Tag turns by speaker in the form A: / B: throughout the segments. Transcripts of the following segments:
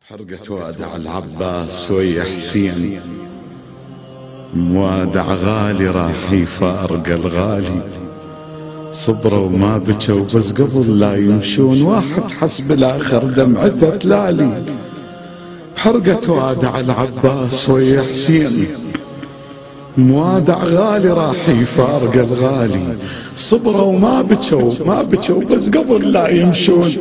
A: حرقة وادع العباس ويا حسين، موادع غالي راح يفارق الغالي. صبروا وما بكوا بس قبل لا يمشون، واحد حسب الاخر دمعته تلالي. بحرقة وادع العباس ويا حسين، موادع غالي راح يفارق الغالي. صبروا وما بكوا بس قبل لا يمشون،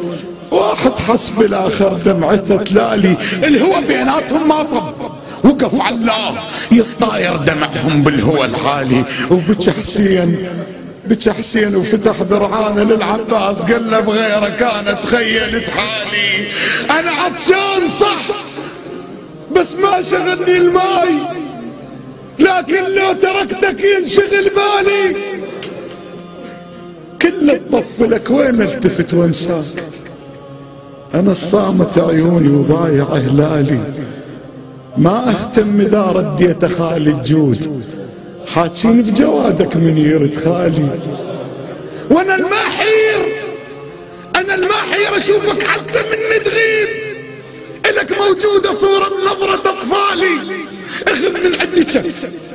A: واحد حسب الاخر دمعته تلالي. الهوى بيناتهم ما طب، وقف على الله يطاير دمعهم بالهوى العالي. بكى حسين وفتح ذرعانه للعباس، قال له بغيرك انا تخيلت حالي. انا عطشان صح بس ما شغلني الماي، لكن لو تركتك ينشغل بالي. كله تطفلك وين التفت وانساك، انا الصامت عيوني وضايع هلالي. ما اهتم اذا رديت خالي الجود، حاكين بجوادك من يرد خالي. وانا الماحير اشوفك حتى من تغيب، الك موجودة صورة بنظرة اطفالي.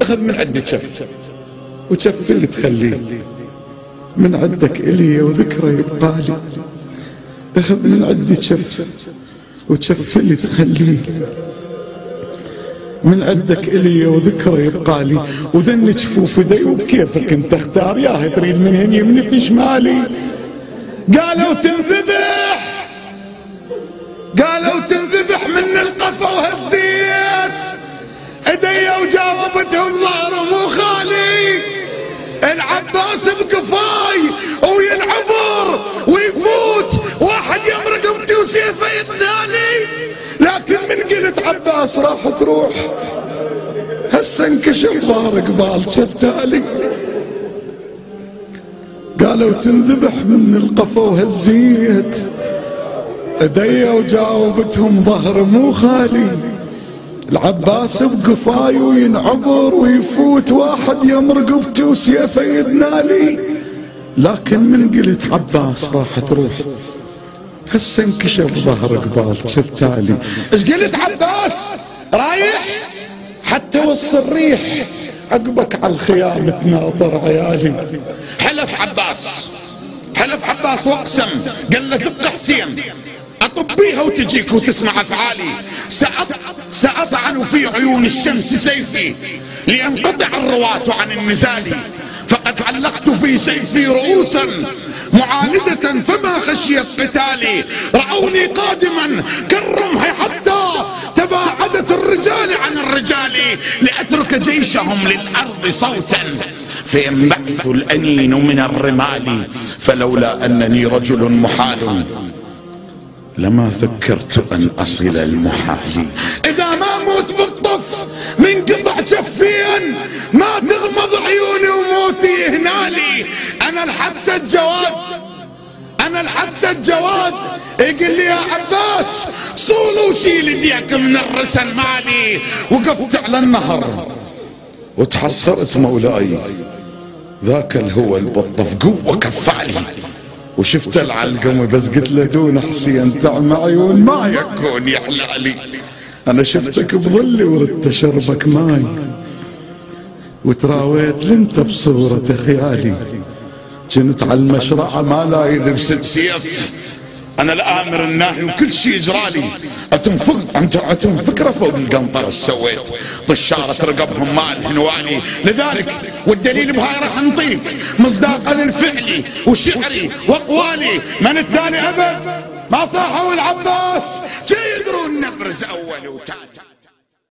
A: اخذ من عندي كف وكف اللي تخليه، من عندك الي وذكرى يبقالي. اخذ من عندي كف وكف اللي تخليه، من عندك الي وذكرى يبقالي. وذن جفوف يدي وبكيفك انت اختار، ياها تريد من هن يمني شمالي. قالوا تنذبح من القفا وهزيت ايدي وجاوبتهم ظهر مو خالي. العباس بكفاي وينعبر ويفوت، واحد يمرق امتي وسيفه يتنالي. لكن من قلت عباس راح تروح، هسه انكشف ظهر قبال شتالي. قالوا تنذبح من القفا وهزيت ايدي وجاوبتهم ظهر مو خالي. العباس بقفاي وينعبر ويفوت، واحد يمرق امتي وسيفه يتنالي. لكن من قلت عباس راح تروح، هسه انكشف ظهر قبال شتالي. ايش قلت عباس رايح حتى وصل الريح، عقبك على الخيام تناطر عيالي. حلف عباس واقسم، قال له ثق حسين اطبيها وتجيك وتسمع افعالي. ساطعن في عيون الشمس سيفي لينقطع الرواة عن النزال، فقد علقت في سيفي رؤوسا معاندة فما خشيت قتالي. رأوني قادما كالرمح حتى تباعدت الرجال عن الرجال، لأترك جيشهم للأرض صوتا فينبعث الأنين من الرمال. فلولا أنني رجل محال لما فكرت أن أصل المحال. إذا ما موت بالطف من قطع شفين، ما تغمض عيوني وموتي هنالي. أنا الحتى الجواد يقول لي يا عباس صول وشيل يديك من الرسل مالي. وقفت على النهر وتحسرت مولاي، ذاك الهوى البطف قوة كفالي. وشفت العلقم بس قلت له دون حسين تعمى عيون ما يكون يحلالي. انا شفتك بظلي وردت شربك ماي، وتراويت لنت بصورة خيالي. كنت على المشرعة ما لا يذب ست سيف، انا الامر الناهي وكل شيء يجرالي. اتم فكرة فوق القنطرة سويت، طشارة رقبهم مال هنوالي. لذلك والدليل بهاي راح نطيق مصداقا للفعلي وشعري واقوالي. من التالي ابد ما صاحوا العباس، جي يدرون نبرز اول وتالي.